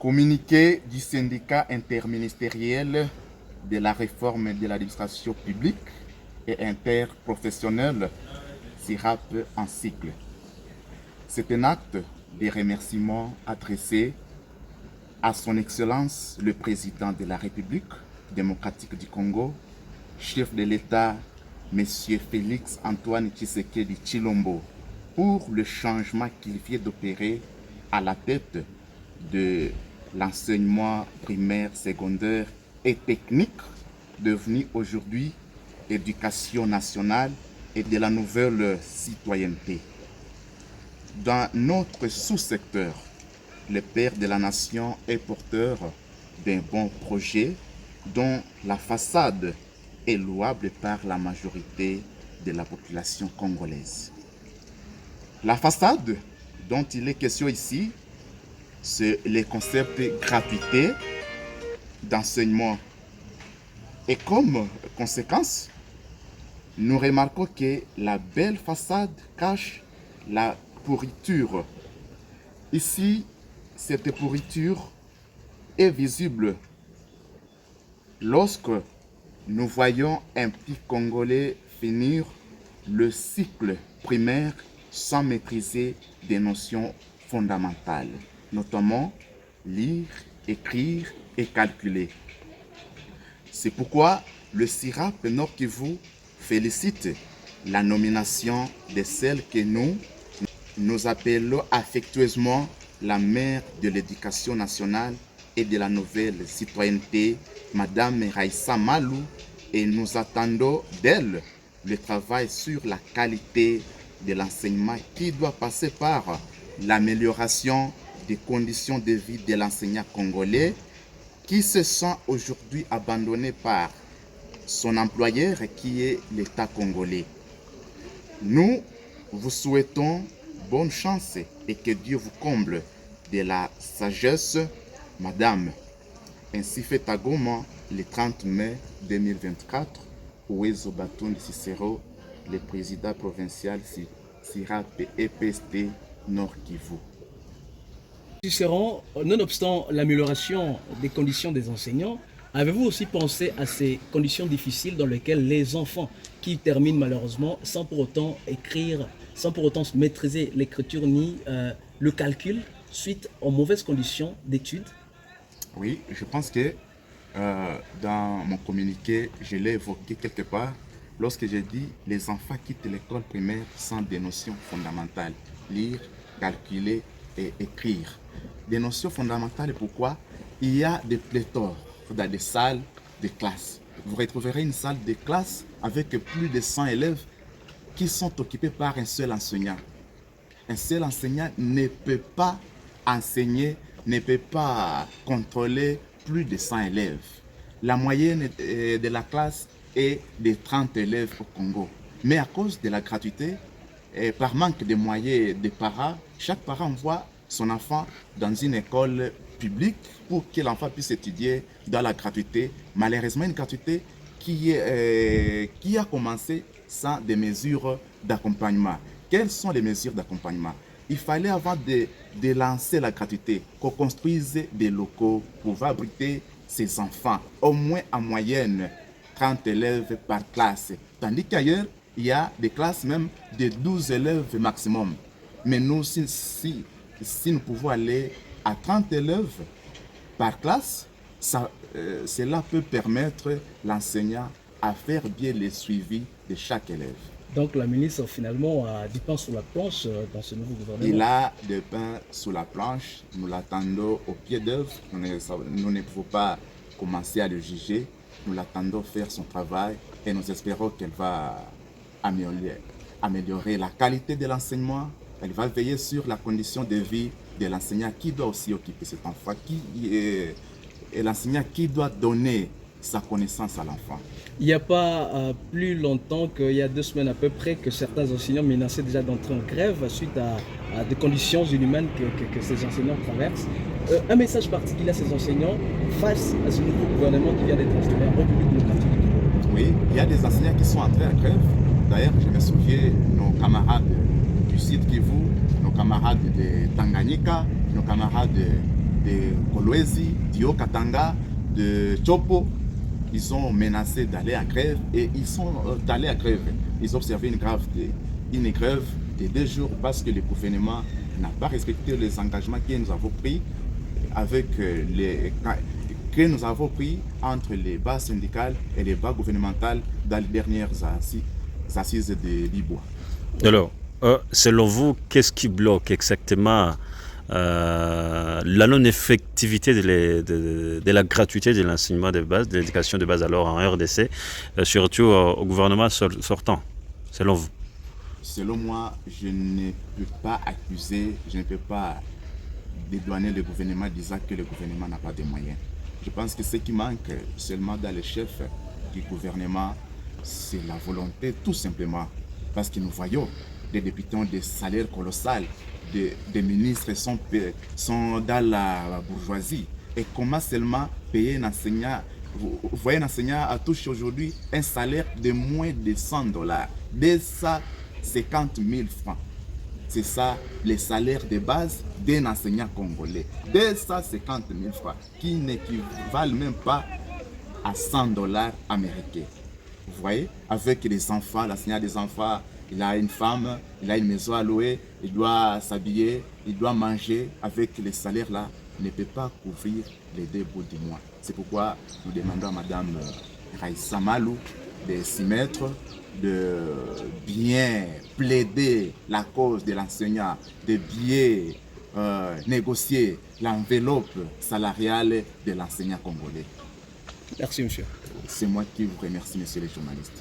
Communiqué du syndicat interministériel de la réforme de l'administration publique et interprofessionnelle, SIRAP en cycle. C'est un acte de remerciement adressé à son Excellence le Président de la République démocratique du Congo, chef de l'État, M. Félix Antoine Tshisekedi Tshilombo, pour le changement qu'il vient d'opérer à la tête de l'enseignement primaire, secondaire et technique, devenu aujourd'hui éducation nationale et de la nouvelle citoyenneté. Dans notre sous-secteur, le père de la nation est porteur d'un bon projet dont la façade est louable par la majorité de la population congolaise. La façade dont il est question ici, c'est le concept gratuité d'enseignement. Et comme conséquence, nous remarquons que la belle façade cache la pourriture. Ici, cette pourriture est visible lorsque nous voyons un petit Congolais finir le cycle primaire sans maîtriser des notions fondamentales, notamment lire, écrire et calculer. C'est pourquoi le SIRAP Nord Kivu félicite la nomination de celle que nous appelons affectueusement la mère de l'éducation nationale et de la nouvelle citoyenneté, Madame Raissa Malou, et nous attendons d'elle le travail sur la qualité de l'enseignement qui doit passer par l'amélioration des conditions de vie de l'enseignant congolais qui se sent aujourd'hui abandonné par son employeur qui est l'État congolais. Nous vous souhaitons bonne chance et que Dieu vous comble de la sagesse, Madame. Ainsi fait à Goma le 30 mai 2024, Uwezo Batouni Cicero, le président provincial SIRAP EPST Nord Kivu. Cicéron, nonobstant l'amélioration des conditions des enseignants, avez-vous aussi pensé à ces conditions difficiles dans lesquelles les enfants qui terminent malheureusement sans pour autant écrire, sans pour autant maîtriser l'écriture ni le calcul suite aux mauvaises conditions d'études? Oui, je pense que dans mon communiqué, je l'ai évoqué quelque part lorsque j'ai dit les enfants quittent l'école primaire sans des notions fondamentales, lire, calculer et écrire. Des notions fondamentales, pourquoi? Il y a des pléthores dans des salles de classe. Vous retrouverez une salle de classe avec plus de 100 élèves qui sont occupés par un seul enseignant. Un seul enseignant ne peut pas enseigner, ne peut pas contrôler plus de 100 élèves. La moyenne de la classe est de 30 élèves au Congo. Mais à cause de la gratuité, et par manque de moyens des parents, chaque parent envoie son enfant dans une école publique pour que l'enfant puisse étudier dans la gratuité. Malheureusement, une gratuité qui a commencé sans des mesures d'accompagnement. Quelles sont les mesures d'accompagnement? Il fallait, avant de lancer la gratuité, qu'on construise des locaux pour abriter ces enfants, au moins en moyenne 30 élèves par classe. Tandis qu'ailleurs, il y a des classes même de 12 élèves maximum. Mais nous, si nous pouvons aller à 30 élèves par classe, cela peut permettre l'enseignant à faire bien le suivi de chaque élève. Donc la ministre finalement a du pain sur la planche dans ce nouveau gouvernement. Il a du pain sur la planche, nous l'attendons au pied d'œuvre, nous ne pouvons pas commencer à le juger, nous l'attendons faire son travail et nous espérons qu'elle va améliorer la qualité de l'enseignement, elle va veiller sur la condition de vie de l'enseignant qui doit aussi occuper cet enfant, et l'enseignant qui doit donner sa connaissance à l'enfant. Il n'y a pas plus longtemps qu'il y a 2 semaines à peu près que certains enseignants menaçaient déjà d'entrer en grève suite à des conditions inhumaines que ces enseignants traversent. Un message particulier à ces enseignants face à ce nouveau gouvernement qui vient d'être installé en République démocratique du Congo. Oui, il y a des enseignants qui sont entrés en grève. D'ailleurs, je me souviens, nos camarades du Sud Kivu, nos camarades de Tanganyika, nos camarades de Kolwezi, Dio Katanga, de Chopo, ils ont menacé d'aller à grève et ils sont allés à grève. Ils ont observé une grève de 2 jours parce que le gouvernement n'a pas respecté les engagements que nous avons pris entre les bases syndicales et les bases gouvernementales dans les dernières assises de Libois. Alors, selon vous, qu'est-ce qui bloque exactement la non-effectivité de la gratuité de l'enseignement de base, de l'éducation de base alors en RDC, surtout au gouvernement sortant, selon vous? Selon moi, je ne peux pas accuser, je ne peux pas dédouaner le gouvernement disant que le gouvernement n'a pas de moyens. Je pense que ce qui manque seulement dans les chefs du gouvernement, c'est la volonté tout simplement. Parce que nous voyons des députés ont des salaires colossaux, des ministres sont dans la bourgeoisie. Et comment seulement payer un enseignant? Vous voyez, un enseignant a touché aujourd'hui un salaire de moins de $100, 250 000 francs. C'est ça, les salaires de base d'un enseignant congolais. 250 000 francs, qui n'équivalent même pas à $100 américains. Vous voyez, avec les enfants, l'enseignant des enfants, il a une femme, il a une maison à louer, il doit s'habiller, il doit manger. Avec les salaires là, il ne peut pas couvrir les 2 bouts du mois. C'est pourquoi nous demandons à Madame Raissa Malou de s'y mettre, de bien plaider la cause de l'enseignant, de bien négocier l'enveloppe salariale de l'enseignant congolais. Merci, monsieur. C'est moi qui vous remercie, messieurs les journalistes.